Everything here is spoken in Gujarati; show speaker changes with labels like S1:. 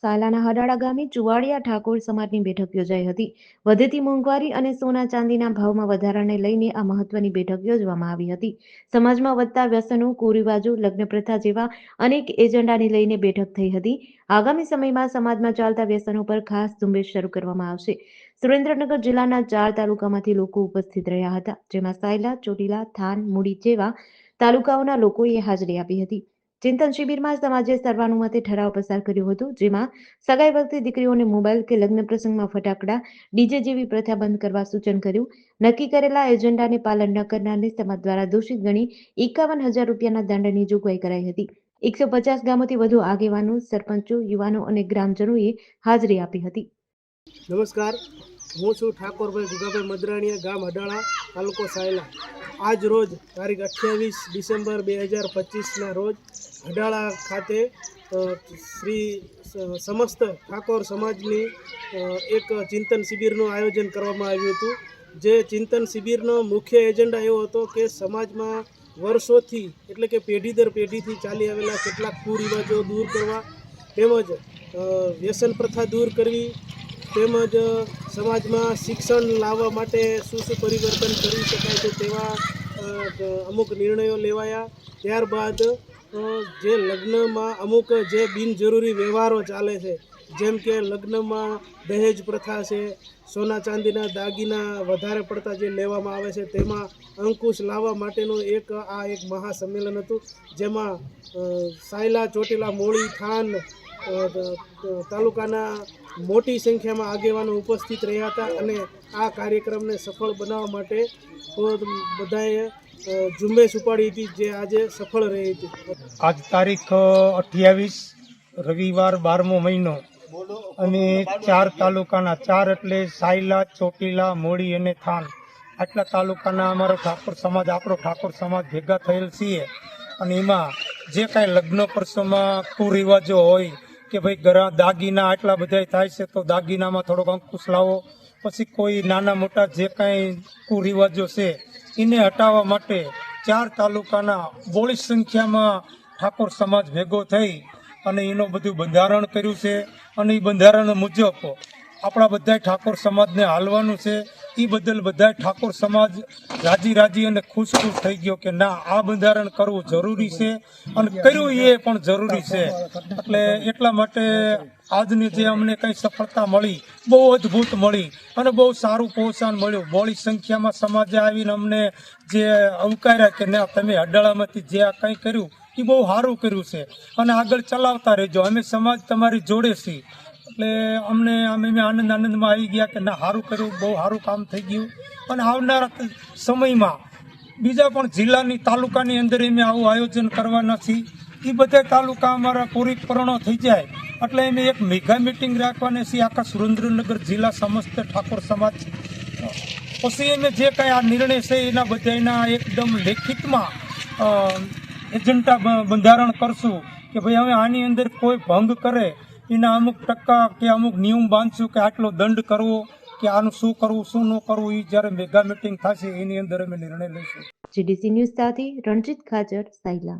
S1: સાયલાના હડાળા ગામે ચુવાડિયા ઠાકોર સમાજની બેઠક યોજાઈ હતી. વધતી મોંઘવારી અને સોના ચાંદીના ભાવમાં વધારાને લઈને આ મહત્વની બેઠક યોજવામાં આવી હતી. સમાજમાં વધતા વ્યસનો, કુરિવાજો, લગ્ન પ્રથા જેવા અનેક એજન્ડાને લઈને બેઠક થઈ હતી. આગામી સમયમાં સમાજમાં ચાલતા વ્યસનો પર ખાસ ઝુંબેશ શરૂ કરવામાં આવશે. સુરેન્દ્રનગર જિલ્લાના 4 તાલુકામાંથી લોકો ઉપસ્થિત રહ્યા હતા, જેમાં સાયલા, ચોટીલા, થાન, મૂડી જેવા તાલુકાઓના લોકોએ હાજરી આપી હતી. ચિંતન શિબિરમાં સમાજે સર્વાનુમતે ઠરાવ પસાર કર્યો હતો, જેમાં સગાઈ વખતે દીકરીઓને મોબાઈલ કે લગ્ન પ્રસંગમાં ફટાકડા, ડીજે જેવી પ્રથા બંધ કરવા સૂચન કર્યું. નક્કી કરેલા એજન્ડાને પાલન ન કરનારને સમાજ દ્વારા દોષિત ગણી 51,000 રૂપિયાના દંડની જોગવાઈ કરાઈ હતી. 150 ગામોથી વધુ આગેવાનો, સરપંચો, યુવાનો અને ગ્રામજનોએ હાજરી આપી હતી.
S2: નમસ્કાર, હું છું ઠાકોરભાઈ ગુગાભાઈ મદરાણીયા, ગામ હડાળા, તાલુકો સાયલા. આજ રોજ તારીખ 28 ડિસેમ્બર 2025ના રોજ હડાળા ખાતે શ્રી સમસ્ત ઠાકોર સમાજની એક ચિંતન શિબિરનું આયોજન કરવામાં આવ્યું હતું. જે ચિંતન શિબિરનો મુખ્ય એજન્ડા એવો હતો કે સમાજમાં વર્ષોથી એટલે કે પેઢી દર પેઢીથી ચાલી આવેલા કેટલાક કુરિવાજો દૂર કરવા, તેમજ વ્યસન પ્રથા દૂર કરવી, તેમજ સમાજમાં શિક્ષણ લાવવા માટે શું પરિવર્તન કરી શકાય છે તેવા અમુક નિર્ણયો લેવાયા. ત્યારબાદ જે લગ્નમાં અમુક જે બિનજરૂરી વ્યવહારો ચાલે છે, જેમ કે લગ્નમાં દહેજ પ્રથા છે, સોના ચાંદીના દાગીના વધારે પડતા જે લેવામાં આવે છે, તેમાં અંકુશ લાવવા માટેનું એક મહાસંમેલન હતું, જેમાં સાયલા, ચોટીલા, મૂળી, થાન તાલુકાના મોટી સંખ્યામાં આગેવાનો ઉપસ્થિત રહ્યા હતા અને આ કાર્યક્રમને સફળ બનાવવા માટે બધાએ ઝુંબેશ ઉપાડી હતી, જે આજે સફળ રહી હતી.
S3: આજ તારીખ 28 રવિવાર 12મો મહિનો અને 4 તાલુકાના 4 એટલે સાયલા, ચોટીલા, મૂળી અને થાન આટલા તાલુકાના અમારો ઠાકોર સમાજ, આપણો ઠાકોર સમાજ ભેગા થયેલ છીએ. અને એમાં જે કાંઈ લગ્ન પ્રસંગમાં કુરિવાજો હોય કે ભાઈ દાગીના આટલા બધા થાય છે તો દાગીનામાં થોડોક અંકુશ લાવો, પછી કોઈ નાના મોટા જે કાંઈ કુરિવાજો છે એને હટાવવા માટે 4 તાલુકાના બોળી સંખ્યામાં ઠાકોર સમાજ ભેગો થઈ અને એનું બધું બંધારણ કર્યું છે. અને એ બંધારણ મુજબ આપણા બધા ઠાકોર સમાજને હાલવાનું છે. એ બદલ બધા ઠાકોર સમાજ રાજી અને ખુશ થઈ ગયો કે ના, આ બંધારણ કરવું જરૂરી છે અને કર્યું એ પણ જરૂરી છે. એટલે એટલા માટે આજની જે અમને કંઈ સફળતા મળી, બહુ અદ્ભુત મળી અને બહુ સારું પ્રોત્સાહન મળ્યું. બોળી સંખ્યામાં સમાજે આવીને અમને જે અવકાર્યા કે ના, તમે હડાળામાંથી જે આ કંઈ કર્યું એ બહુ સારું કર્યું છે અને આગળ ચલાવતા રહેજો, અમે સમાજ તમારી જોડે છીએ. એટલે અમે આનંદમાં આવી ગયા કે ના, સારું કર્યું, બહુ સારું કામ થઈ ગયું. અને આવનારા સમયમાં બીજા પણ જિલ્લાની તાલુકાની અંદર અમે આવું આયોજન કરવાના છીએ. એ બધા તાલુકા અમારા પરિપૂર્ણ થઈ જાય એટલે અમે એક મેગા મિટિંગ રાખવાના છીએ આખા સુરેન્દ્રનગર જિલ્લા સમસ્ત ઠાકોર સમાજ. પછી અમે જે કાંઈ આ નિર્ણય છે એના બધાના એકદમ લેખિતમાં એજન્ડા બંધારણ કરશું કે ભાઈ હવે આની અંદર કોઈ ભંગ કરે એના અમુક ટકા કે અમુક નિયમ બાંધશું કે આટલો દંડ કરવો કે આનું શું કરવું શું ન કરવું. એ જ્યારે મેગા મિટિંગ થશે એની અંદર અમે નિર્ણય લઈશું.
S1: GDC ન્યૂઝ સાથે રણજીત ખાચર, સાયલા.